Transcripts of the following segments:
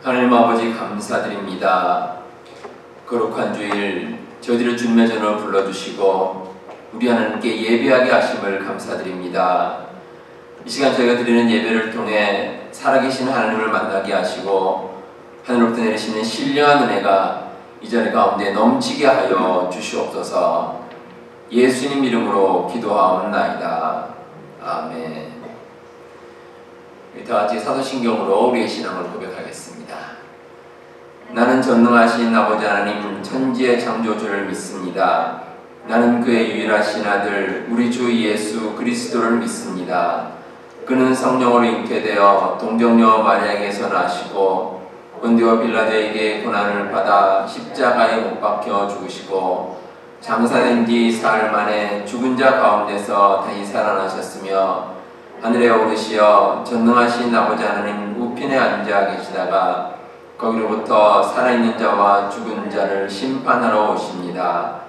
하나님 아버지 감사드립니다. 거룩한 주일 저희들을 주님의 전으로 불러주시고 우리 하나님께 예배하게 하심을 감사드립니다. 이 시간 저희가 드리는 예배를 통해 살아계신 하나님을 만나게 하시고 하늘로부터 내리시는 신령한 은혜가 이 자리 가운데 넘치게 하여 주시옵소서. 예수님 이름으로 기도하옵나이다. 아멘. 다 같이 사도신경으로 우리의 신앙을 고백하겠습니다. 나는 전능하신 아버지 하나님 천지의 창조주를 믿습니다. 나는 그의 유일하신 아들 우리 주 예수 그리스도를 믿습니다. 그는 성령으로 잉태되어 동정녀 마리아에게서 나시고 본디오 빌라도에게 고난을 받아 십자가에 못 박혀 죽으시고 장사된 지 사흘 만에 죽은 자 가운데서 다시 살아나셨으며 하늘에 오르시어 전능하신 아버지 하나님 우편에 앉아 계시다가 거기로부터 살아있는 자와 죽은 자를 심판하러 오십니다.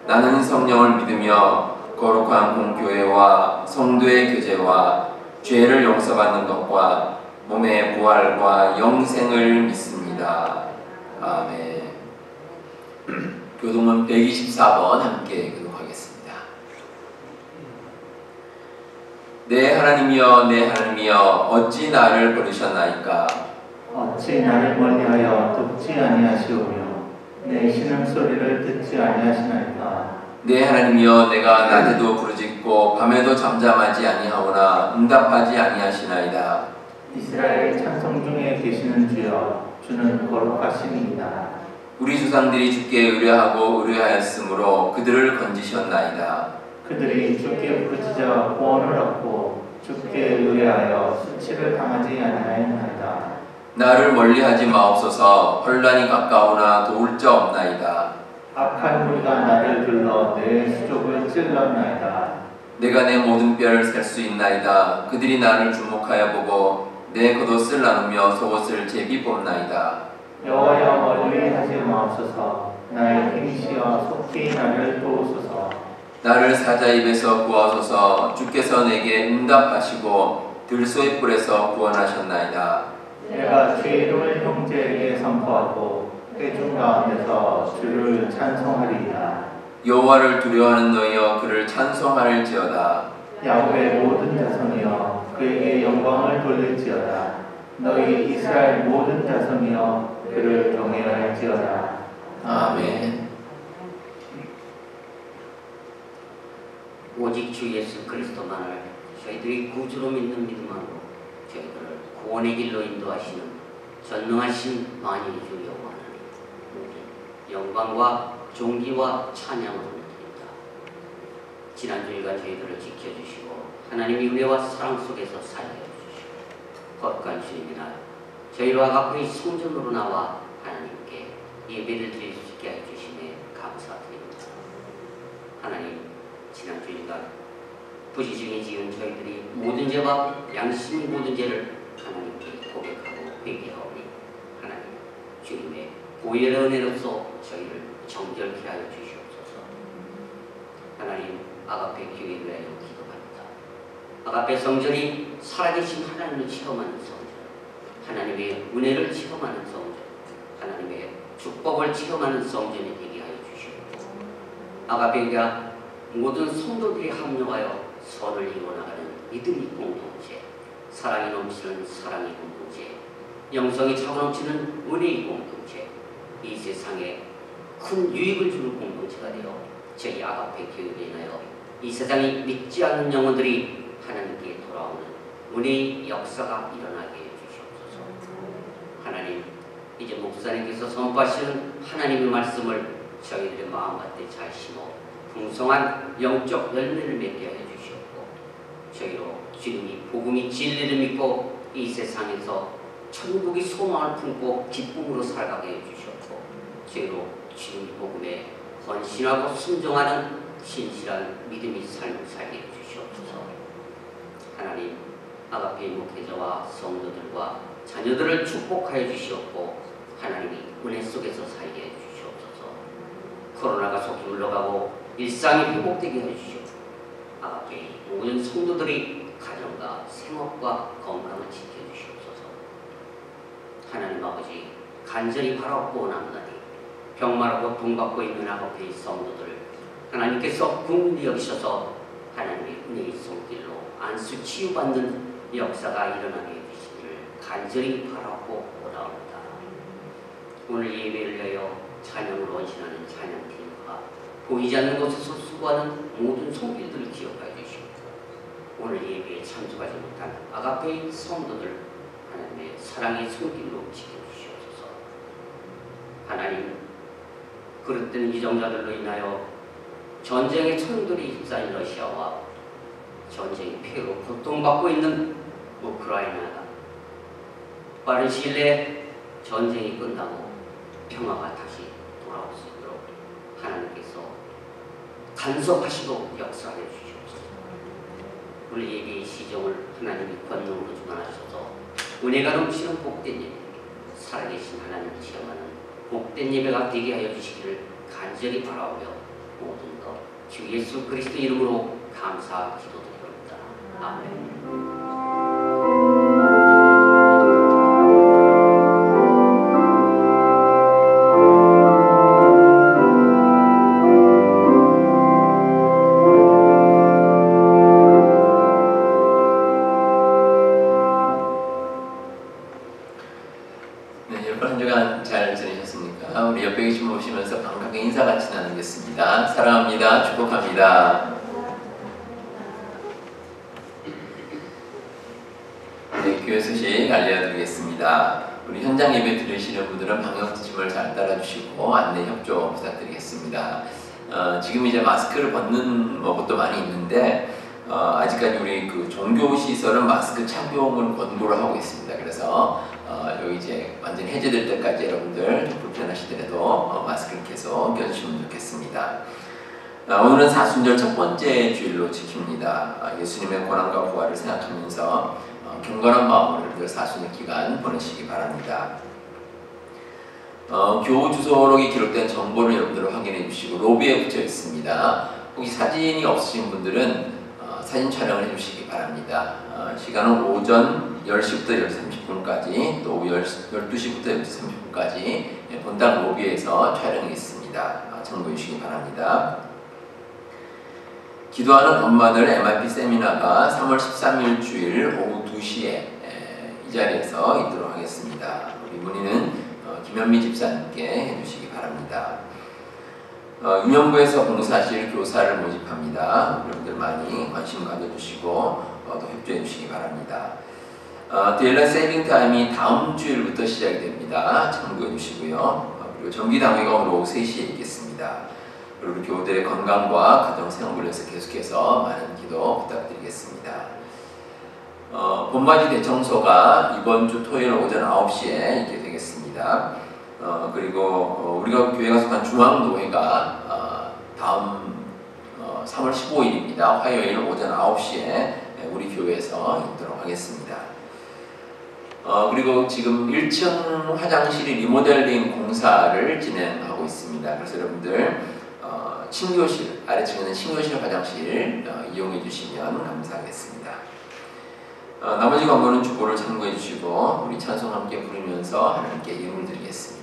나는 성령을 믿으며 거룩한 공교회와 성도의 교제와 죄를 용서받는 것과 몸의 부활과 영생을 믿습니다. 아멘. 교동문 124번 함께 교독하겠습니다. 내 하나님이여 내 하나님이여 어찌 나를 버리셨나이까. 어찌 나를 멀리하여 돕지 아니하시오며 내 신음소리를 듣지 아니하시나이까. 내 하나님이여 내가 낮에도 부르짖고 밤에도 잠잠하지 아니하오나 응답하지 아니하시나이다. 이스라엘 찬송 중에 계시는 주여 주는 거룩하심이니이다. 우리 조상들이 주께 의뢰하고 의뢰하였으므로 그들을 건지셨나이다. 그들이 주께 부르짖어 구원을 얻고 주께 의뢰하여 수치를 당하지 아니하였나이다. 나를 멀리하지 마옵소서. 혼란이 가까우나 도울 자 없나이다. 악한 무리가 나를 둘러 내 수족을 찔렀나이다. 내가 내 모든 뼈를 셀 수 있나이다. 그들이 나를 주목하여 보고 내 겉옷을 나누며 속옷을 제비 뽑나이다. 여호와여 멀리하지 마옵소서. 나의 힘이시여 속히 나를 도우소서. 나를 사자 입에서 구하소서. 주께서 내게 응답하시고 들소의 뿔에서 구원하셨나이다. 내가 주의 이름을 형제에게 선포하고 회중 가운데서 주를 찬송하리이다. 여호와를 두려워하는 너희여 그를 찬송할지어다. 야곱의 모든 자손이여 그에게 영광을 돌릴지어다. 너희 이스라엘 모든 자손이여 그를 경외할지어다. 아멘. 오직 주 예수 그리스도만을 저희들이 구주로 믿는 믿음으로 저희들을 구원의 길로 인도하시는 전능하신 만유의 주 여호와 하나님, 영광과 존귀와 찬양을 드립니다. 지난 주일간 저희들을 지켜주시고 하나님의 은혜와 사랑 속에서 살게 해주시고 거룩한 주님이나 저희와 가까이 성전으로 나와 하나님께 예배를 드릴 수 있게 해주심에 감사드립니다. 하나님, 지난 주일간 부지 중에 지은 저희들이 모든 죄와 양심의 모든 죄를 하나님께 고백하고 회개하오니 하나님, 주님의 보혈의 은혜로서 저희를 정결케 하여 주시옵소서. 하나님, 아가페 교회를 위하여 기도합니다. 아가페 성전이 살아계신 하나님을 체험하는 성전, 하나님의 은혜를 체험하는 성전, 하나님의 축복을 체험하는 성전이 되게 하여 주시옵소서. 아가페가 모든 성도들이 합력하여 선을 이루어나가는 믿음의 공동체, 사랑이 넘치는 사랑의 공동체, 영성이 차고넘치는 은혜의 공동체, 이 세상에 큰 유익을 주는 공동체가 되어 저희 아가페 교회로 인하여 이 세상이 믿지 않는 영혼들이 하나님께 돌아오는 은혜의 역사가 일어나게 해주시옵소서. 하나님, 이제 목사님께서 선포하시는 하나님의 말씀을 저희들의 마음밭에 잘 심어 풍성한 영적 열매를 맺게 하여 주시옵고 저희로 주님이 복음이 진리를 믿고 이 세상에서 천국의 소망을 품고 기쁨으로 살아가게 해 주시옵고 저희로 주님의 복음에 헌신하고 순종하는 신실한 믿음의 삶을 살게 해 주시옵소서. 하나님, 아가페 목회자와 성도들과 자녀들을 축복하여 주시옵고 하나님이 은혜 속에서 살게 해 주시옵소서. 코로나가 속히 물러가고 일상이 회복되게 해주시옵소서. 아가페 모든 성도들이 가정과 생업과 건강을 지켜주시옵소서. 하나님 아버지 간절히 바라옵고 원합나니 병마로 고통받고 있는 아버지의 성도들 하나님께서 긍휼히 여기셔서 하나님의 은혜의 손길로 안수 치유받는 역사가 일어나게 해주시기를 간절히 바라옵고 원합니다. 오늘 예배를 위하여 찬양을 원신하는 찬양팀과 보이지 않는 곳에서 수고하는 모든 손길들을 기억하여 주시고 오늘 예배에 참석하지 못한 아가페의 성도들 하나님의 사랑의 손길로 지켜주시옵소서. 하나님 그릇된 이정자들로 인하여 전쟁의 총들이 휩싸인 러시아와 전쟁의 피해로 고통받고 있는 우크라이나가 빠른 시일 내에 전쟁이 끝나고 평화가 다시 돌아올 수 있도록 하나님께서 간섭하시고 역사해 주시옵소서. 오늘 예배의 시정을 하나님이 권능으로 주관하셔서 은혜가 넘치는 복된 예배, 살아계신 하나님을 체험하는 복된 예배가 되게 하여 주시기를 간절히 바라오며 모든 것 주 예수 그리스도 이름으로 감사 기도드립니다. 아멘. 여러분 한 주간 잘 지내셨습니까? 우리 옆에 계신 분 보시면서 반갑게 인사 같이 나누겠습니다. 사랑합니다. 축복합니다. 네, 교회 소식 알려드리겠습니다. 우리 현장 예배 들으시는 분들은 방역지침을 잘 따라주시고 안내 협조 부탁드리겠습니다. 지금 이제 마스크를 벗는 것도 많이 있는데 아직까지 우리 그 종교 시설은 마스크 착용을 권고를 하고 있습니다. 그래서 여기 이제 완전히 해제될 때까지 여러분들 좀 불편하시더라도 마스크를 계속 껴주시면 좋겠습니다. 오늘은 사순절 첫 번째 주일로 지킵니다. 예수님의 고난과 부활을 생각하면서 경건한 마음으로 늘 사순절 기간 보내시기 바랍니다. 교우 주소록이 기록된 정보를 여러분들 확인해 주시고 로비에 붙여 있습니다. 혹시 사진이 없으신 분들은 사진 촬영을 해주시기 바랍니다. 시간은 오전 10시부터 10시 30분까지 또 오후 12시부터 12시 30분까지 본당 로비에서 촬영이 있습니다. 참고해 주시기 바랍니다. 기도하는 엄마들 MRP 세미나가 3월 13일 주일 오후 2시에 이 자리에서 있도록 하겠습니다. 우리 문의는 김현미 집사님께 해주시기 바랍니다. 유년부에서 봉사실 교사를 모집합니다. 여러분들 많이 관심 가져주시고 또 협조해 주시기 바랍니다. 데일라이트 세이빙 타임이 다음 주일부터 시작이 됩니다. 참고해 주시고요. 그리고 정기당회가 오늘 오후 3시에 있겠습니다. 그리고 우리 교우들의 건강과 가정생활을 위해서 계속해서 많은 기도 부탁드리겠습니다. 봄맞이 대청소가 이번 주 토요일 오전 9시에 있게 되겠습니다. 그리고 우리가 교회가 속한 중앙노회가 다음 3월 15일입니다. 화요일 오전 9시에 우리 교회에서 있도록 하겠습니다. 그리고 지금 1층 화장실이 리모델링 공사를 진행하고 있습니다. 그래서 여러분들 친교실, 아래층에는 친교실 화장실 이용해 주시면 감사하겠습니다. 나머지 광고는 주보를 참고해 주시고 우리 찬송 함께 부르면서 하나님께 예물 드리겠습니다.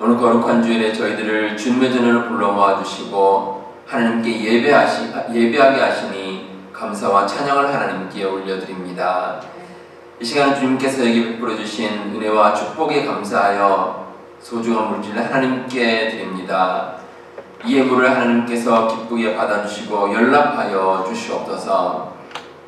오늘 거룩한 주일에 저희들을 주님의 전으로 불러 모아주시고 하나님께 예배하게 하시니 감사와 찬양을 하나님께 올려드립니다. 이 시간 주님께서 여기 베풀어 주신 은혜와 축복에 감사하여 소중한 물질을 하나님께 드립니다. 이 예물을 하나님께서 기쁘게 받아주시고 연락하여 주시옵소서.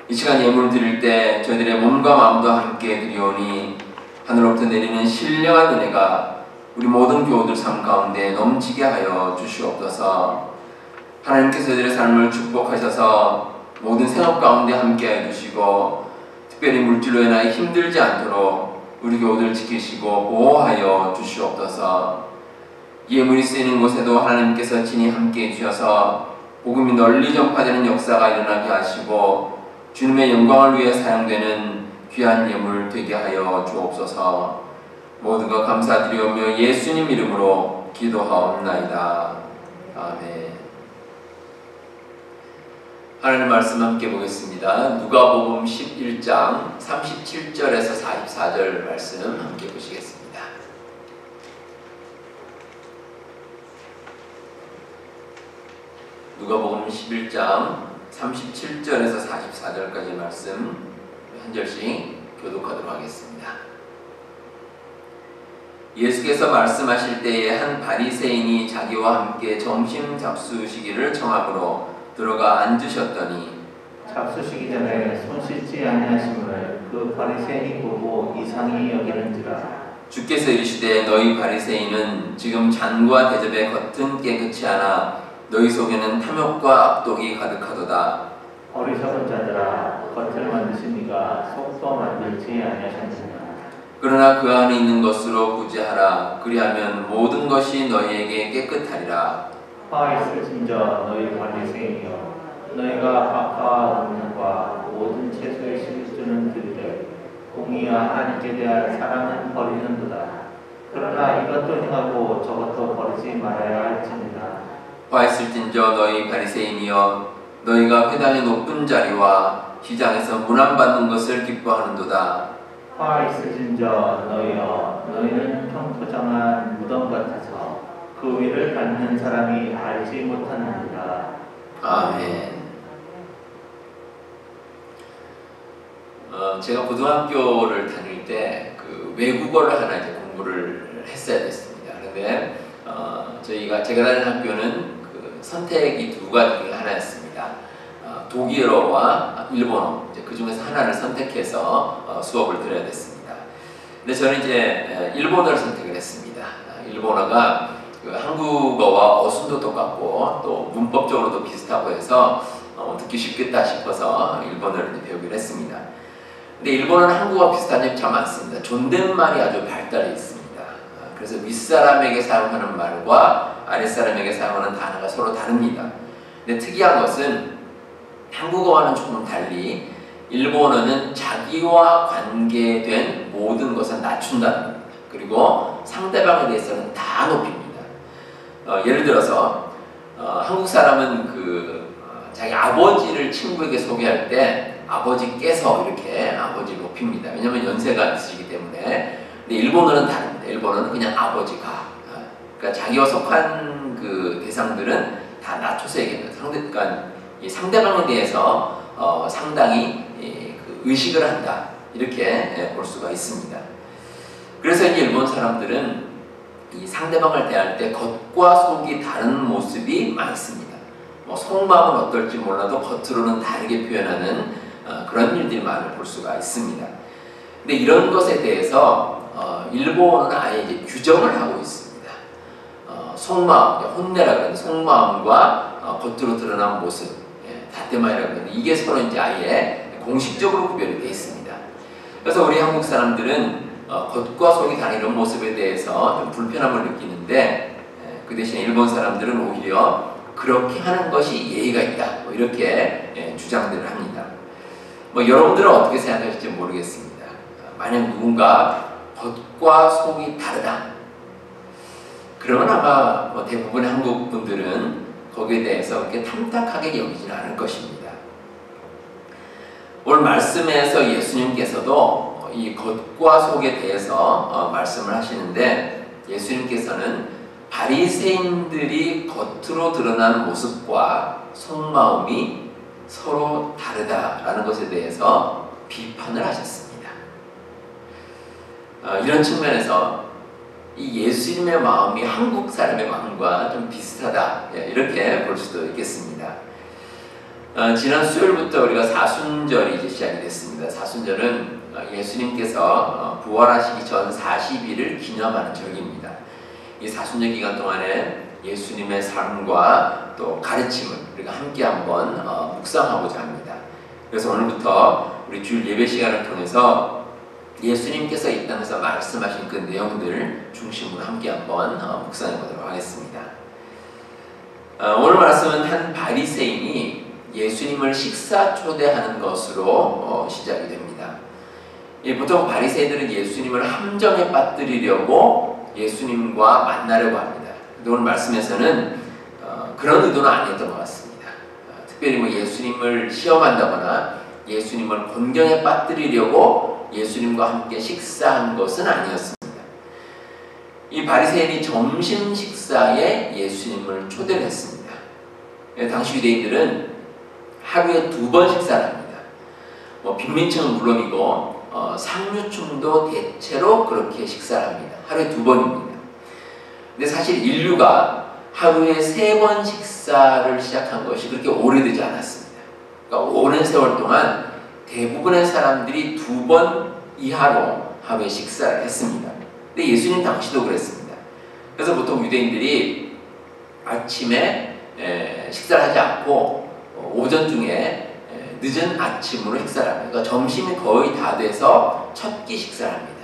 이 시간 예물 드릴 때 저희들의 몸과 마음도 함께 드리오니 하늘로부터 내리는 신령한 은혜가 우리 모든 교우들 삶 가운데 넘치게 하여 주시옵소서. 하나님께서 저희들의 삶을 축복하셔서 모든 생업 가운데 함께 해주시고 특별히 물질로 인하여 힘들지 않도록 우리 교우들 지키시고 보호하여 주시옵소서. 예물이 쓰이는 곳에도 하나님께서 친히 함께 해주셔서 복음이 널리 전파되는 역사가 일어나게 하시고 주님의 영광을 위해 사용되는 귀한 예물 되게 하여 주옵소서. 모든 것 감사드리오며 예수님 이름으로 기도하옵나이다. 아멘. 하나님 말씀 함께 보겠습니다. 누가복음 11장 37절에서 44절 말씀 함께 보시겠습니다. 누가복음 11장 37절에서 44절까지 말씀 한 절씩 교독하도록 하겠습니다. 예수께서 말씀하실 때에 한 바리새인이 자기와 함께 점심 잡수시기를 청함으로 들어가 앉으셨더니 잡수시기 전에 손 씻지 아니하심을 그 바리새인이 보고 이상히 여기는지라. 주께서 이르시되 너희 바리새인은 지금 잔과 대접의 겉은 깨끗이 하나 너희 속에는 탐욕과 악독이 가득하도다. 어리석은 자들아, 겉을 만드신 이가 속도 만들지 아니하셨느냐. 그러나 그 안에 있는 것으로 구제하라. 그리하면 모든 것이 너희에게 깨끗하리라. 화 있을진저 너희 바리새인이여, 너희가 박하와 음료와 모든 채소의 실주는 들되 공의와 하나님께 대한 사랑은 버리는도다. 그러나 이것도 행하고 저것도 버리지 말아야 할지니라. 화 있을진저 너희 바리새인이여, 너희가 회당의 높은 자리와 시장에서 문안받는 것을 기뻐하는도다. 화 있을진저 너희여, 너희는 평토장한 무덤 같아서 그 위를 밟는 사람이 알지 못하느니라. 아멘. 제가 고등학교를 다닐 때 그 외국어를 하나 이제 공부를 했어야 됐습니다. 그런데 제가 다니는 학교는 그 선택이 두 가지 하나였습니다. 독일어와 일본어, 그 중에서 하나를 선택해서 수업을 들어야 됐습니다. 근데 저는 이제 일본어를 선택을 했습니다. 일본어가 그 한국어와 어순도 똑같고 또 문법적으로도 비슷하고 해서 듣기 쉽겠다 싶어서 일본어를 이제 배우기로 했습니다. 근데 일본어는 한국어와 비슷한 점이 참 많습니다. 존댓말이 아주 발달해 있습니다. 그래서 윗사람에게 사용하는 말과 아랫사람에게 사용하는 단어가 서로 다릅니다. 근데 특이한 것은 한국어와는 조금 달리 일본어는 자기와 관계된 모든 것을 낮춘다는 겁니다. 그리고 상대방에 대해서는 다 높입니다. 예를 들어서 한국 사람은 자기 아버지를 친구에게 소개할 때 아버지께서 이렇게 아버지를 높입니다. 왜냐하면 연세가 있으시기 때문에. 근데 일본어는 다릅니다. 일본어는 그냥 아버지가. 그러니까 자기와 속한 그 대상들은 다 낮춰서 얘기합니다. 그러니까 이 상대방에 대해서 상당히 그 의식을 한다. 이렇게 볼 수가 있습니다. 그래서 이제 일본 사람들은 이 상대방을 대할 때 겉과 속이 다른 모습이 많습니다. 속마음은 어떨지 몰라도 겉으로는 다르게 표현하는 그런 일들만을 볼 수가 있습니다. 근데 이런 것에 대해서 일본은 아예 이제 규정을 하고 있습니다. 속마음, 혼내라 그러는 속마음과 겉으로 드러난 모습, 다테마이라고 하는데 이게 서로 이제 아예 공식적으로 구별이 되어 있습니다. 그래서 우리 한국 사람들은 겉과 속이 다른 모습에 대해서 좀 불편함을 느끼는데 그 대신에 일본 사람들은 오히려 그렇게 하는 것이 예의가 있다. 이렇게 주장들을 합니다. 여러분들은 어떻게 생각하실지 모르겠습니다. 만약 누군가 겉과 속이 다르다. 그러면 아마 대부분의 한국 분들은 거기에 대해서 그렇게 탐탁하게 여기지는 않을 것입니다. 오늘 말씀에서 예수님께서도 이 겉과 속에 대해서 말씀을 하시는데 예수님께서는 바리새인들이 겉으로 드러난 모습과 속마음이 서로 다르다라는 것에 대해서 비판을 하셨습니다. 이런 측면에서 이 예수님의 마음이 한국 사람의 마음과 좀 비슷하다, 이렇게 볼 수도 있겠습니다. 지난 수요일부터 우리가 사순절이 이제 시작이 됐습니다. 사순절은 예수님께서 부활하시기 전 40일을 기념하는 절기입니다. 이 사순절 기간 동안에 예수님의 삶과 또 가르침을 우리가 함께 한번 묵상하고자 합니다. 그래서 오늘부터 우리 주일 예배 시간을 통해서 예수님께서 이 땅에서 말씀하신 그 내용들 중심으로 함께 한번 묵상해 보도록 하겠습니다. 오늘 말씀은 한 바리새인이 예수님을 식사 초대하는 것으로 시작이 됩니다. 보통 바리새인들은 예수님을 함정에 빠뜨리려고 예수님과 만나려고 합니다. 오늘 말씀에서는 그런 의도는 아니었던 것 같습니다. 특별히 뭐 예수님을 시험한다거나 예수님을 곤경에 빠뜨리려고 예수님과 함께 식사한 것은 아니었습니다. 이 바리새인이 점심 식사에 예수님을 초대를 했습니다. 당시 유대인들은 하루에 2번 식사를 합니다. 빈민층은 물론이고 상류층도 대체로 그렇게 식사를 합니다. 하루에 2번입니다. 근데 사실 인류가 하루에 3번 식사를 시작한 것이 그렇게 오래되지 않았습니다. 그러니까 오랜 세월 동안 대부분의 사람들이 2번 이하로 하루에 식사를 했습니다. 근데 예수님 당시도 그랬습니다. 그래서 보통 유대인들이 아침에 식사를 하지 않고 오전 중에 늦은 아침으로 식사를 합니다. 그러니까 점심이 거의 다 돼서 첫 끼 식사를 합니다.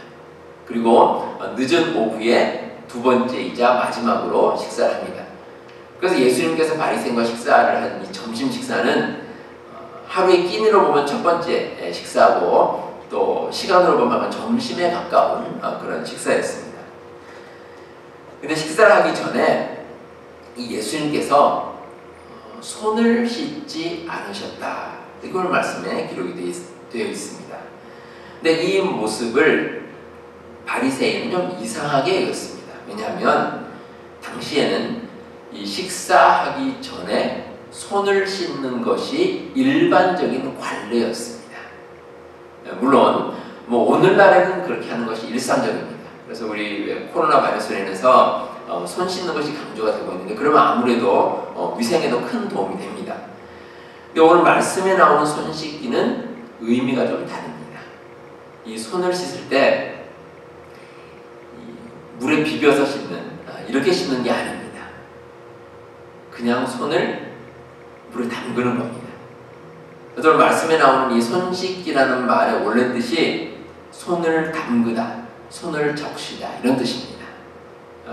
그리고 늦은 오후에 2번째이자 마지막으로 식사를 합니다. 그래서 예수님께서 바리새인과 식사를 한 이 점심 식사는 하루의 끼니로 보면 첫 번째 식사고 또 시간으로 보면 점심에 가까운 그런 식사였습니다. 근데 식사를 하기 전에 이 예수님께서 손을 씻지 않으셨다. 이걸 말씀에 기록이 되어 있습니다. 근데 이 모습을 바리새인은 좀 이상하게 여겼습니다. 왜냐하면 당시에는 이 식사하기 전에 손을 씻는 것이 일반적인 관례였습니다. 물론 뭐 오늘날에는 그렇게 하는 것이 일상적입니다. 그래서 우리 코로나 바이러스로 인해서 손 씻는 것이 강조가 되고 있는데 그러면 아무래도 위생에도 큰 도움이 됩니다. 근데 오늘 말씀에 나오는 손 씻기는 의미가 좀 다릅니다. 이 손을 씻을 때 물에 비벼서 씻는 이렇게 씻는 게 아닙니다. 그냥 손을 물에 담그는 겁니다. 그래서 오늘 말씀에 나오는 이 손 씻기라는 말의 원래 뜻이 손을 담그다, 손을 적시다 이런 뜻입니다.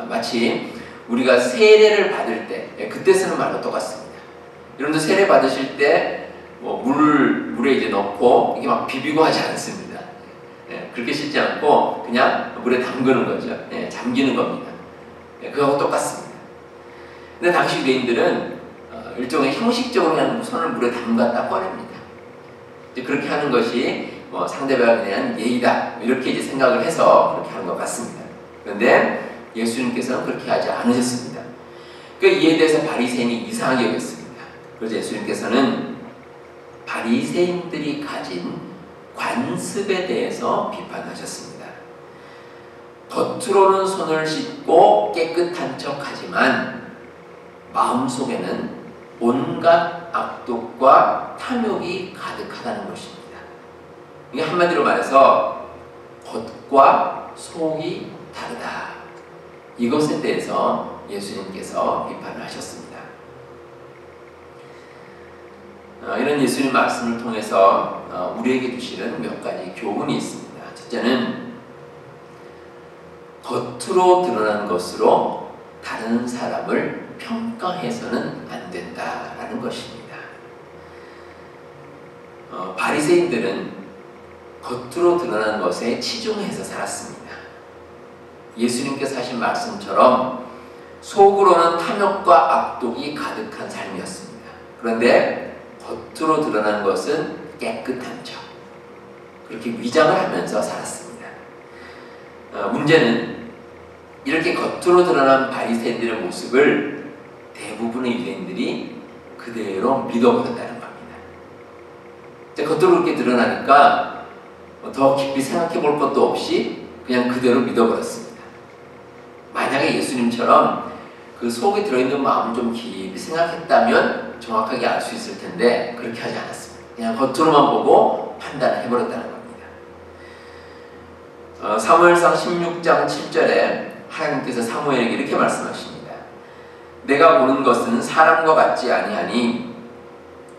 마치 우리가 세례를 받을 때 그때 쓰는 말과 똑같습니다. 여러분들 세례 받으실 때 뭐 물에 이제 넣고 이게 막 비비고 하지 않습니다. 그렇게 씻지 않고 그냥 물에 담그는 거죠. 잠기는 겁니다. 그거하고 똑같습니다. 근데 당시 유대인들은 일종의 형식적으로 그냥 손을 물에 담갔다 꺼냅니다. 이제 그렇게 하는 것이 상대방에 대한 예의다 이렇게 이제 생각을 해서 그렇게 하는 것 같습니다. 그런데 예수님께서는 그렇게 하지 않으셨습니다. 그 이에 대해서 바리새인이 이상하게 여겼습니다. 그래서 예수님께서는 바리새인들이 가진 관습에 대해서 비판하셨습니다. 겉으로는 손을 씻고 깨끗한 척하지만 마음속에는 온갖 악독과 탐욕이 가득하다는 것입니다. 이게 한마디로 말해서 겉과 속이 다르다. 이것에 대해서 예수님께서 비판을 하셨습니다. 이런 예수님 말씀을 통해서 우리에게 주시는 몇 가지 교훈이 있습니다. 첫째는 겉으로 드러난 것으로 다른 사람을 평가해서는 안 된다라는 것입니다. 바리새인들은 겉으로 드러난 것에 치중해서 살았습니다. 예수님께서 하신 말씀처럼 속으로는 탐욕과 악독이 가득한 삶이었습니다. 그런데 겉으로 드러난 것은 깨끗한 척, 그렇게 위장을 하면서 살았습니다. 문제는 이렇게 겉으로 드러난 바리새인들의 모습을 대부분의 유대인들이 그대로 믿어버렸다는 겁니다. 겉으로 그렇게 드러나니까 더 깊이 생각해 볼 것도 없이 그냥 그대로 믿어버렸습니다. 만약에 예수님처럼 그 속에 들어있는 마음을 좀 깊이 생각했다면 정확하게 알 수 있을 텐데 그렇게 하지 않았습니다. 그냥 겉으로만 보고 판단을 해버렸다는 겁니다. 사무엘상 16장 7절에 하나님께서 사무엘에게 이렇게 말씀하십니다. 내가 보는 것은 사람과 같지 아니하니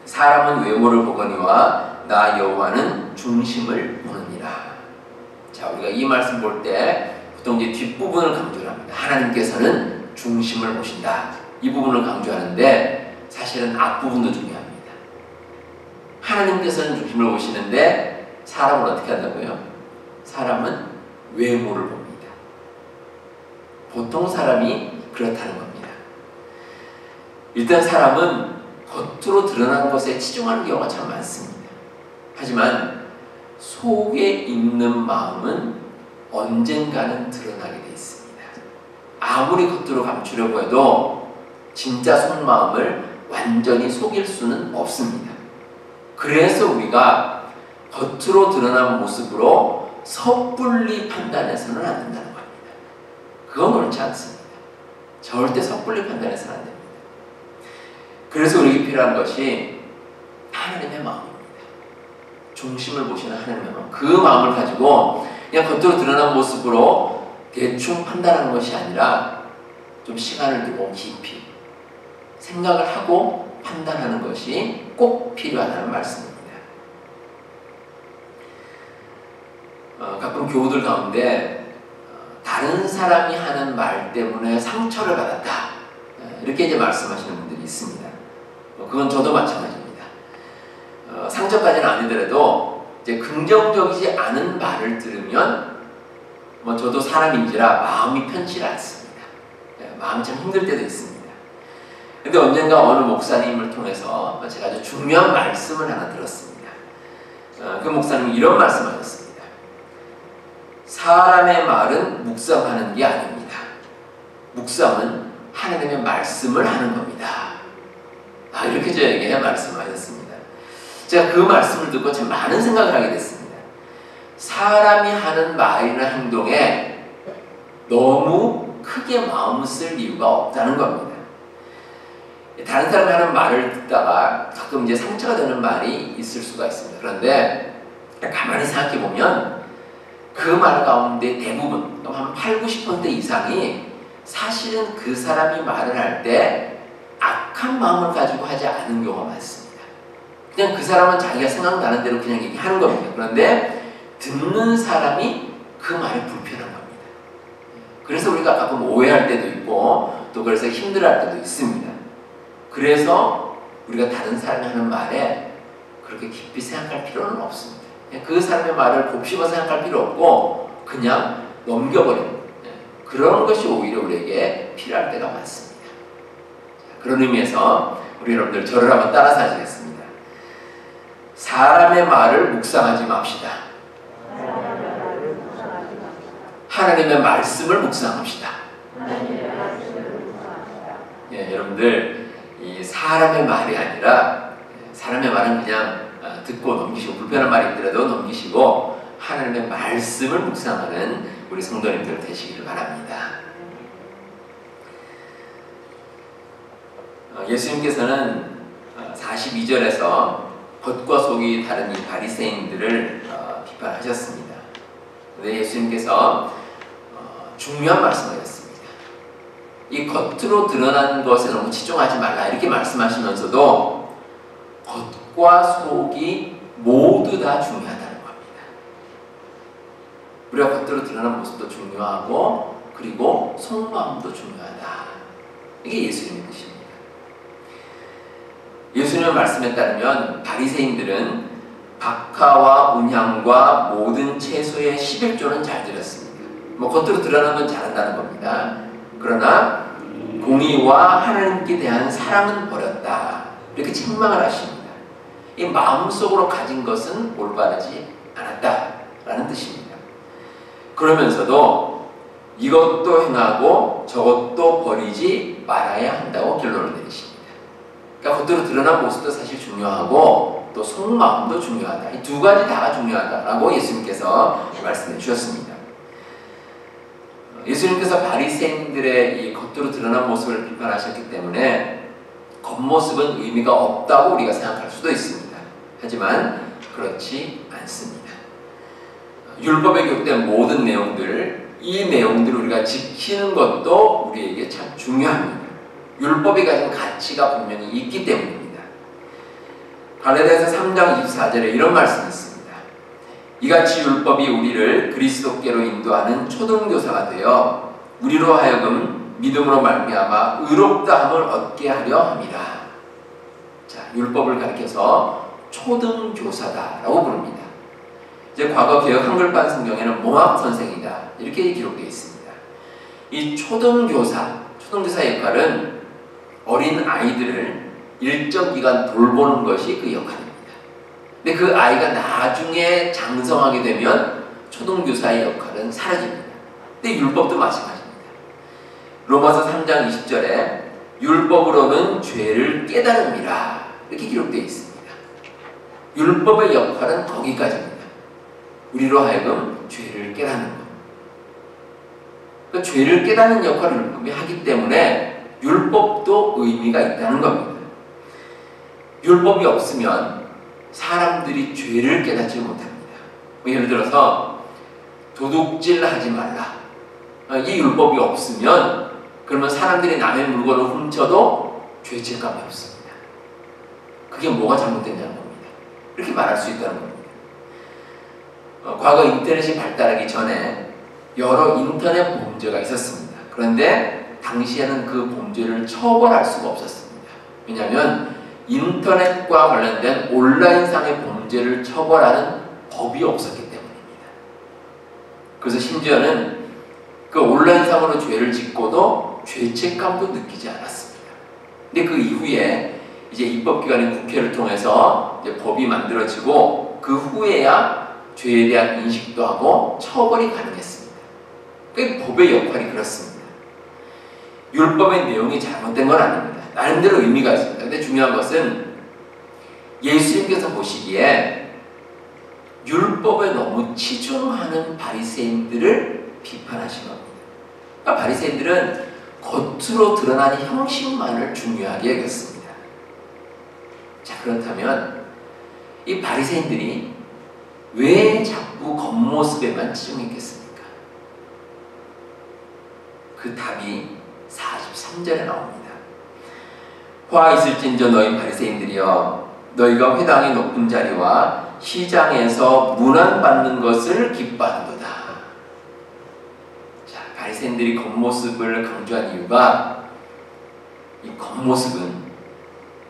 사람은 외모를 보거니와 나 여호와는 중심을 보느니라. 자, 우리가 이 말씀 볼 때 보통 이제 뒷부분을 강조를 합니다. 하나님께서는 중심을 보신다. 이 부분을 강조하는데 사실은 앞부분도 중요합니다. 하나님께서는 중심을 보시는데 사람을 어떻게 한다고요? 사람은 외모를 봅니다. 보통 사람이 그렇다는 겁니다. 일단 사람은 겉으로 드러난 것에 치중하는 경우가 참 많습니다. 하지만 속에 있는 마음은 언젠가는 드러나게 되어 있습니다. 아무리 겉으로 감추려고 해도 진짜 속마음을 완전히 속일 수는 없습니다. 그래서 우리가 겉으로 드러난 모습으로 섣불리 판단해서는 안 된다는 겁니다. 그건 옳지 않습니다. 절대 섣불리 판단해서는 안 됩니다. 그래서 우리에게 필요한 것이 하나님의 마음입니다. 중심을 보시는 하나님의 마음. 그 마음을 가지고 그냥 겉으로 드러난 모습으로 대충 판단하는 것이 아니라 좀 시간을 두고 깊이 생각을 하고 판단하는 것이 꼭 필요하다는 말씀입니다. 가끔 교우들 가운데 다른 사람이 하는 말 때문에 상처를 받았다. 이렇게 이제 말씀하시는 분들이 있습니다. 그건 저도 마찬가지입니다. 상처까지는 아니더라도 이제 긍정적이지 않은 말을 들으면 저도 사람인지라 마음이 편치 않습니다. 마음이 참 힘들 때도 있습니다. 근데 언젠가 어느 목사님을 통해서 제가 아주 중요한 말씀을 하나 들었습니다. 그 목사님이 이런 말씀하셨습니다. 사람의 말은 묵상하는 게 아닙니다. 묵상은 하나님의 말씀을 하는 겁니다. 이렇게 저에게 말씀하셨습니다. 제가 그 말씀을 듣고 참 많은 생각을 하게 됐습니다. 사람이 하는 말이나 행동에 너무 크게 마음을 쓸 이유가 없다는 겁니다. 다른 사람이 하는 말을 듣다가 가끔 이제 상처가 되는 말이 있을 수가 있습니다. 그런데 가만히 생각해 보면 그 말 가운데 대부분, 한 80~90% 이상이 사실은 그 사람이 말을 할 때 악한 마음을 가지고 하지 않은 경우가 많습니다. 그냥 그 사람은 자기가 생각나는 대로 그냥 얘기하는 겁니다. 그런데 듣는 사람이 그 말이 불편한 겁니다. 그래서 우리가 가끔 오해할 때도 있고 또 그래서 힘들어할 때도 있습니다. 그래서 우리가 다른 사람이 하는 말에 그렇게 깊이 생각할 필요는 없습니다. 그 사람의 말을 곱씹어 생각할 필요 없고 그냥 넘겨버리는 그런 것이 오히려 우리에게 필요할 때가 많습니다. 그런 의미에서 우리 여러분들 저를 한번 따라서 하시겠습니다. 사람의 말을 묵상하지 맙시다. 하나님의 말씀을 묵상합시다. 여러분들 이 사람의 말이 아니라 사람의 말은 그냥 듣고 넘기시고 불편한 말이 있더라도 넘기시고 하나님의 말씀을 묵상하는 우리 성도님들 되시기를 바랍니다. 예수님께서는 42절에서 겉과 속이 다른 이 바리새인들을 비판하셨습니다. 그런데 예수님께서 중요한 말씀을 하셨습니다. 이 겉으로 드러나는 것에 너무 치중하지 말라 이렇게 말씀하시면서도 겉과 속이 모두 다 중요하다는 겁니다. 우리가 겉으로 드러나는 모습도 중요하고 그리고 속마음도 중요하다. 이게 예수님의 뜻입니다. 예수님의 말씀에 따르면 바리새인들은 박하와 운향과 모든 채소의 11조는 잘 드렸습니다. 겉으로 드러나는 건 잘한다는 겁니다. 그러나 공의와 하나님께 대한 사랑은 버렸다. 이렇게 책망을 하십니다. 이 마음속으로 가진 것은 올바르지 않았다라는 뜻입니다. 그러면서도 이것도 행하고 저것도 버리지 말아야 한다고 결론을 내리십니다. 그러니까 겉으로 드러난 모습도 사실 중요하고 또 속마음도 중요하다. 이 두 가지 다가 중요하다라고 예수님께서 말씀해 주셨습니다. 예수님께서 바리새인들의 이 겉으로 드러난 모습을 비판하셨기 때문에 겉모습은 의미가 없다고 우리가 생각할 수도 있습니다. 하지만 그렇지 않습니다. 율법에 기록된 모든 내용들, 이 내용들을 우리가 지키는 것도 우리에게 참 중요합니다. 율법이 가진 가치가 분명히 있기 때문입니다. 갈라디아서 3장 24절에 이런 말씀이 있습니다. 이같이 율법이 우리를 그리스도께로 인도하는 초등교사가 되어 우리로 하여금 믿음으로 말미암아 의롭다함을 얻게 하려 함이라. 자, 율법을 가리켜서 초등교사다라고 부릅니다. 이제 과거 개혁 한글판 성경에는 몽학 선생이다 이렇게 기록되어 있습니다. 이 초등교사의 역할은 어린 아이들을 일정 기간 돌보는 것이 그 역할입니다. 근데 그 아이가 나중에 장성하게 되면 초등교사의 역할은 사라집니다. 근데 율법도 마찬가지입니다. 로마서 3장 20절에 율법으로는 죄를 깨달음이라 이렇게 기록되어 있습니다. 율법의 역할은 거기까지입니다. 우리로 하여금 죄를 깨닫는 것. 그러니까 죄를 깨닫는 역할을 율법이 하기 때문에 율법도 의미가 있다는 겁니다. 율법이 없으면 사람들이 죄를 깨닫지 못합니다. 예를 들어서 도둑질 하지 말라. 이 율법이 없으면 그러면 사람들이 남의 물건을 훔쳐도 죄책감이 없습니다. 그게 뭐가 잘못됐냐는 겁니다. 이렇게 말할 수 있다는 겁니다. 과거 인터넷이 발달하기 전에 여러 인터넷 범죄가 있었습니다. 그런데 당시에는 그 범죄를 처벌할 수가 없었습니다. 왜냐하면 인터넷과 관련된 온라인상의 범죄를 처벌하는 법이 없었기 때문입니다. 그래서 심지어는 그 온라인상으로 죄를 짓고도 죄책감도 느끼지 않았습니다. 근데 그 이후에 이제 입법기관인 국회를 통해서 이제 법이 만들어지고 그 후에야 죄에 대한 인식도 하고 처벌이 가능했습니다. 그 법의 역할이 그렇습니다. 율법의 내용이 잘못된 건 아닙니다. 나름대로 의미가 있습니다. 근데 중요한 것은 예수님께서 보시기에 율법에 너무 치중하는 바리새인들을 비판하신 겁니다. 그러니까 바리새인들은 겉으로 드러나는 형식만을 중요하게 여겼습니다. 자, 그렇다면 이 바리새인들이 왜 자꾸 겉모습에만 치중했겠습니까? 그 답이 43절에 나옵니다. 화 있을진저 너희 바리새인들이여 너희가 회당의 높은 자리와 시장에서 문안받는 것을 기뻐한도다. 자, 바리새인들이 겉모습을 강조한 이유가 이 겉모습은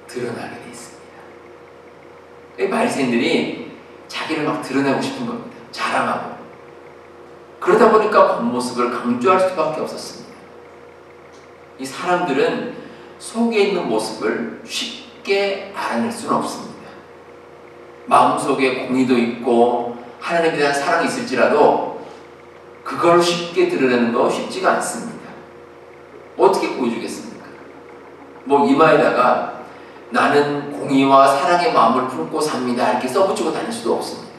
드러나게 돼 있습니다. 이 바리새인들이 자기를 막 드러내고 싶은 겁니다. 자랑하고. 그러다 보니까 겉모습을 강조할 수밖에 없었습니다. 이 사람들은 속에 있는 모습을 쉽게 알아낼 수는 없습니다. 마음속에 공의도 있고 하나님에 대한 사랑이 있을지라도 그걸 쉽게 드러내는 거 쉽지가 않습니다. 어떻게 보여주겠습니까? 뭐 이마에다가 나는 공의와 사랑의 마음을 품고 삽니다 이렇게 써붙이고 다닐 수도 없습니다.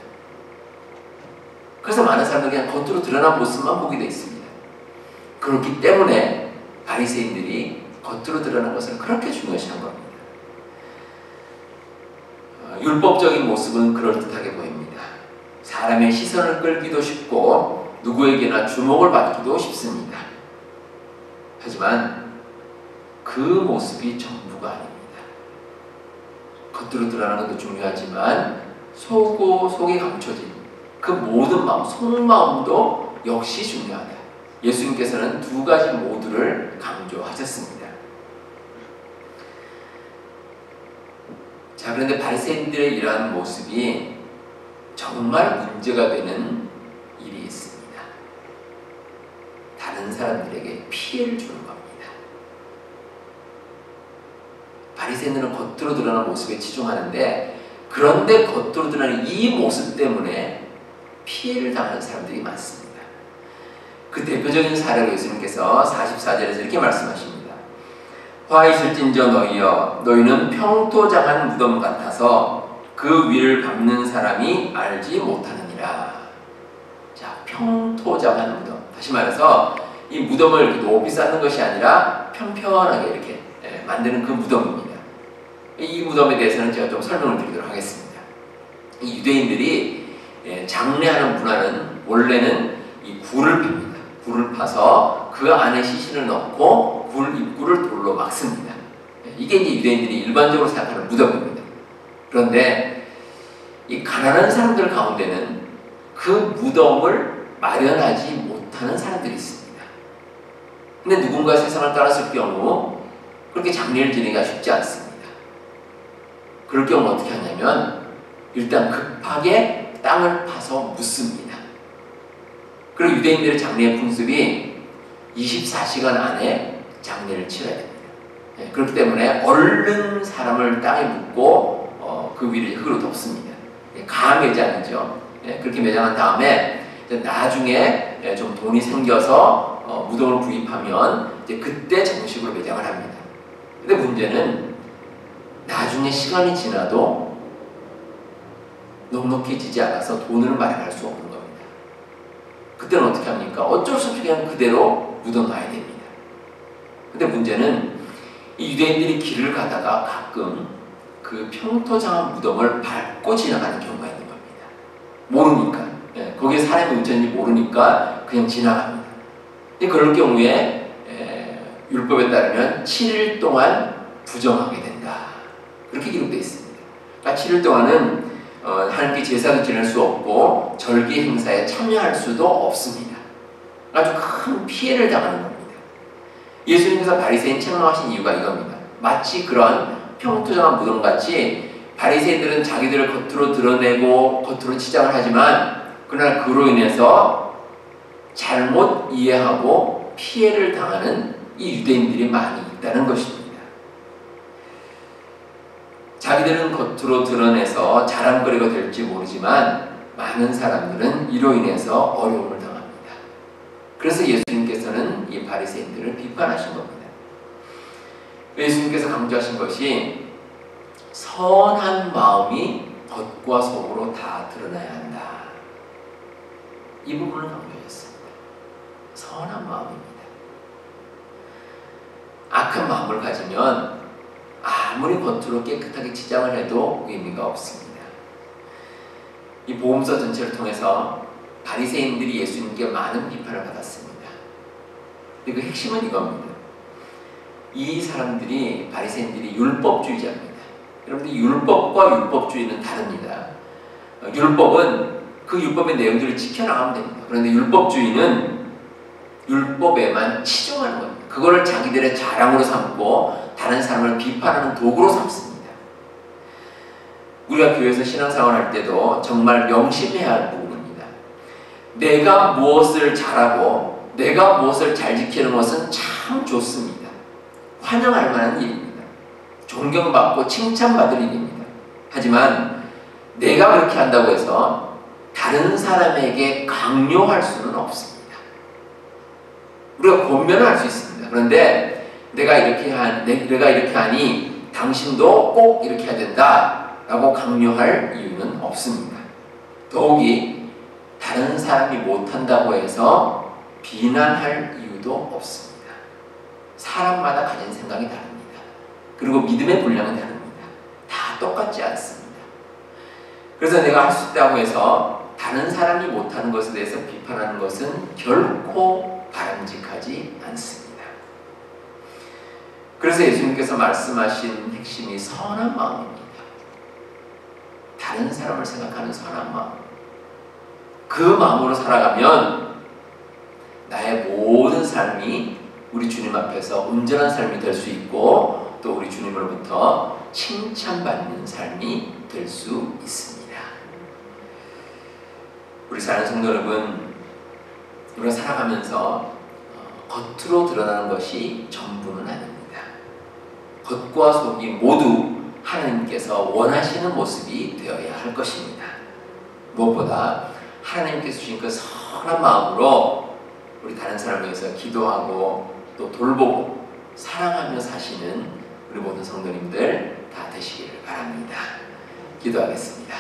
그래서 많은 사람들이 그냥 겉으로 드러난 모습만 보게 되어 있습니다. 그렇기 때문에 바리새인들이 겉으로 드러난 것을 그렇게 중요시한 겁니다. 율법적인 모습은 그럴듯하게 보입니다. 사람의 시선을 끌기도 쉽고 누구에게나 주목을 받기도 쉽습니다. 하지만 그 모습이 전부가 아닙니다. 겉으로 드러나는 것도 중요하지만 속에 감춰진 그 모든 마음, 속마음도 역시 중요하다. 예수님께서는 두 가지 모두를 강조하셨습니다. 자, 그런데 바리새인들의 이러한 모습이 정말 문제가 되는 일이 있습니다. 다른 사람들에게 피해를 주는 겁니다. 바리새인들은 겉으로 드러나는 모습에 치중하는데 그런데 겉으로 드러나는 이 모습 때문에 피해를 당하는 사람들이 많습니다. 그 대표적인 사례로 예수님께서 44절에서 이렇게 말씀하십니다. 화 있을진저 너희여 너희는 평토장한 무덤 같아서 그 위를 밟는 사람이 알지 못하느니라. 자, 평토장한 무덤. 다시 말해서 이 무덤을 이렇게 높이 쌓는 것이 아니라 평평하게 이렇게 만드는 그 무덤입니다. 이 무덤에 대해서는 제가 좀 설명을 드리도록 하겠습니다. 이 유대인들이 장례하는 문화는 원래는 이 굴을 팝니다. 굴을 파서 그 안에 시신을 넣고 굴 입구를 돌로 막습니다. 이게 이제 유대인들이 일반적으로 생각하는 무덤입니다. 그런데 이 가난한 사람들 가운데는 그 무덤을 마련하지 못하는 사람들이 있습니다. 근데 누군가 세상을 떠났을 경우 그렇게 장례를 지내기가 쉽지 않습니다. 그럴 경우 어떻게 하냐면 일단 급하게 땅을 파서 묻습니다. 그리고 유대인들의 장례 풍습이 24시간 안에 장례를 치러야 됩니다. 그렇기 때문에 얼른 사람을 땅에 묻고 그 위를 흙으로 덮습니다. 가매장이죠. 그렇게 매장한 다음에 나중에 좀 돈이 생겨서 무덤을 구입하면 이제 그때 정식으로 매장을 합니다. 근데 문제는 나중에 시간이 지나도 넉넉해지지 않아서 돈을 마련할 수 없는 겁니다. 그때는 어떻게 합니까? 어쩔 수 없이 그냥 그대로 묻어놔야 됩니다. 근데 문제는 이 유대인들이 길을 가다가 가끔 그 평토장한 무덤을 밟고 지나가는 경우가 있는 겁니다. 모르니까. 거기에 사람이 묻혔는지 모르니까 그냥 지나갑니다. 그럴 경우에 율법에 따르면 7일 동안 부정하게 된다. 그렇게 기록되어 있습니다. 그러니까 7일 동안은 하나님께 제사도 지낼 수 없고 절기 행사에 참여할 수도 없습니다. 아주 큰 피해를 당하는 겁니다. 예수님께서 바리새인 책망하신 이유가 이겁니다. 마치 그런 평토장한 무덤같이 바리새인들은 자기들을 겉으로 드러내고 겉으로 치장을 하지만 그러나 그로 인해서 잘못 이해하고 피해를 당하는 이 유대인들이 많이 있다는 것입니다. 자기들은 겉으로 드러내서 자랑거리가 될지 모르지만 많은 사람들은 이로 인해서 어려움을 당합니다. 그래서 예수님께서는 이 바리새인들을 비판하신 겁니다. 예수님께서 강조하신 것이 선한 마음이 겉과 속으로 다 드러나야 한다. 이 부분을 강조하셨습니다. 선한 마음입니다. 악한 마음을 가지면 아무리 겉으로 깨끗하게 치장을 해도 의미가 없습니다. 이 복음서 전체를 통해서 바리새인들이 예수님께 많은 비판을 받았습니다. 근데 그 핵심은 이겁니다. 이 사람들이 바리새인들이 율법주의자입니다. 여러분들 율법과 율법주의는 다릅니다. 율법은 그 율법의 내용들을 지켜나가면 됩니다. 그런데 율법주의는 율법에만 치중하는 겁니다. 그거를 자기들의 자랑으로 삼고 다른 사람을 비판하는 도구로 삼습니다. 우리가 교회에서 신앙생활 할 때도 정말 명심해야 할 부분입니다. 내가 무엇을 잘하고 내가 무엇을 잘 지키는 것은 참 좋습니다. 환영할 만한 일입니다. 존경받고 칭찬받을 일입니다. 하지만 내가 그렇게 한다고 해서 다른 사람에게 강요할 수는 없습니다. 우리가 권면을 할 수 있습니다. 그런데 내가 이렇게 하니 당신도 꼭 이렇게 해야 된다라고 강요할 이유는 없습니다. 더욱이 다른 사람이 못한다고 해서 비난할 이유도 없습니다. 사람마다 가진 생각이 다릅니다. 그리고 믿음의 분량은 다릅니다. 다 똑같지 않습니다. 그래서 내가 할 수 있다고 해서 다른 사람이 못하는 것에 대해서 비판하는 것은 결코 바람직하지 않습니다. 그래서 예수님께서 말씀하신 핵심이 선한 마음입니다. 다른 사람을 생각하는 선한 마음. 그 마음으로 살아가면 나의 모든 삶이 우리 주님 앞에서 온전한 삶이 될 수 있고 또 우리 주님으로부터 칭찬받는 삶이 될 수 있습니다. 우리 사랑하는 성도 여러분, 우리가 살아가면서 겉으로 드러나는 것이 전부는 아닙니다. 겉과 속이 모두 하나님께서 원하시는 모습이 되어야 할 것입니다. 무엇보다 하나님께서 주신 그 선한 마음으로 우리 다른 사람을 위해서 기도하고 또 돌보고 사랑하며 사시는 우리 모든 성도님들 다 되시기를 바랍니다. 기도하겠습니다.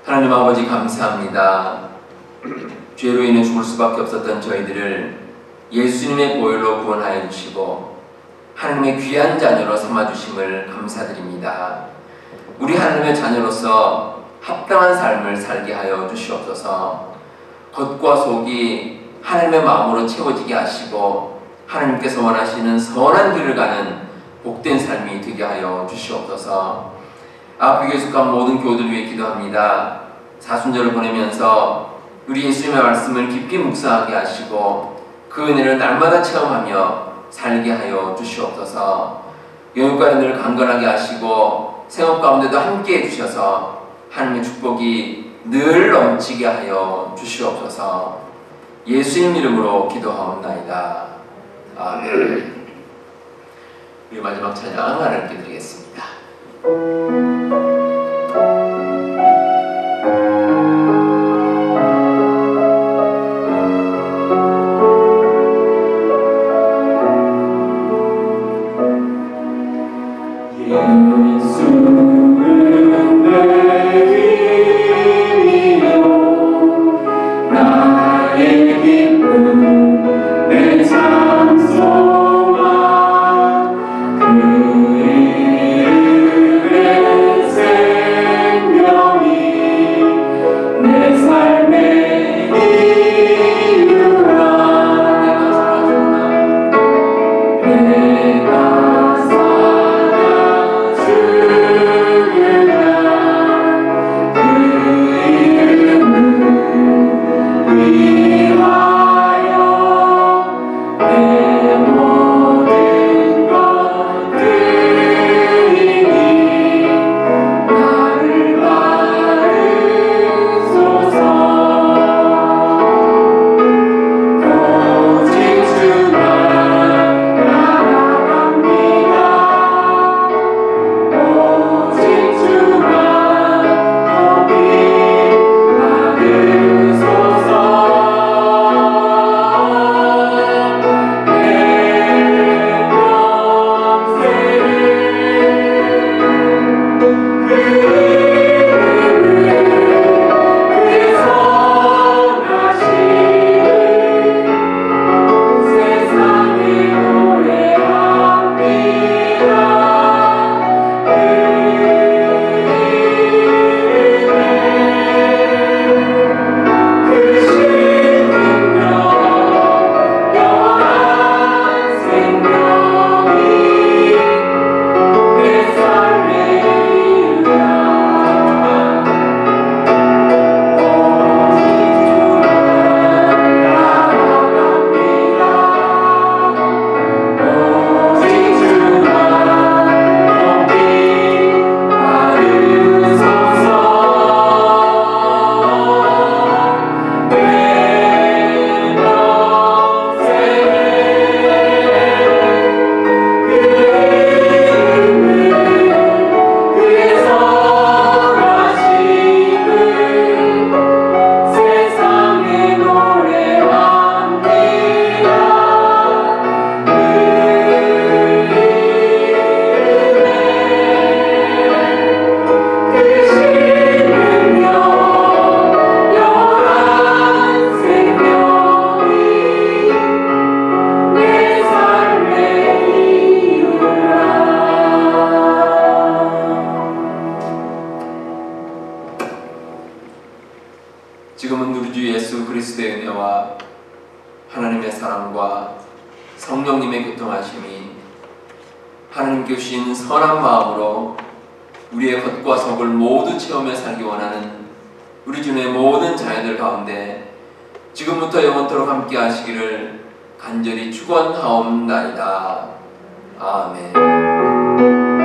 하나님 아버지 감사합니다. 죄로 인해 죽을 수밖에 없었던 저희들을 예수님의 보혈로 구원하여 주시고 하나님의 귀한 자녀로 삼아주심을 감사드립니다. 우리 하나님의 자녀로서 합당한 삶을 살게 하여 주시옵소서. 겉과 속이 하나님의 마음으로 채워지게 하시고 하나님께서 원하시는 선한 길을 가는 복된 삶이 되게 하여 주시옵소서. 아프게 속한 모든 교우들 위해 기도합니다. 사순절을 보내면서 우리 예수님의 말씀을 깊이 묵상하게 하시고 그 은혜를 날마다 체험하며 살게 하여 주시옵소서. 영육간에 늘 강건하게 하시고 생업 가운데도 함께 해주셔서 하나님의 축복이 늘 넘치게 하여 주시옵소서. 예수님 이름으로 기도하옵나이다. 아멘. 우리 마지막 찬양 하나님께 드리겠습니다. 지금은 우리 주 예수 그리스도의 은혜와 하나님의 사랑과 성령님의 교통하심이 하나님께 주신 선한 마음으로 우리의 겉과 속을 모두 체험해 살기 원하는 우리 주님의 모든 자녀들 가운데 지금부터 영원토록 함께 하시기를 간절히 축원하옵나이다. 아멘.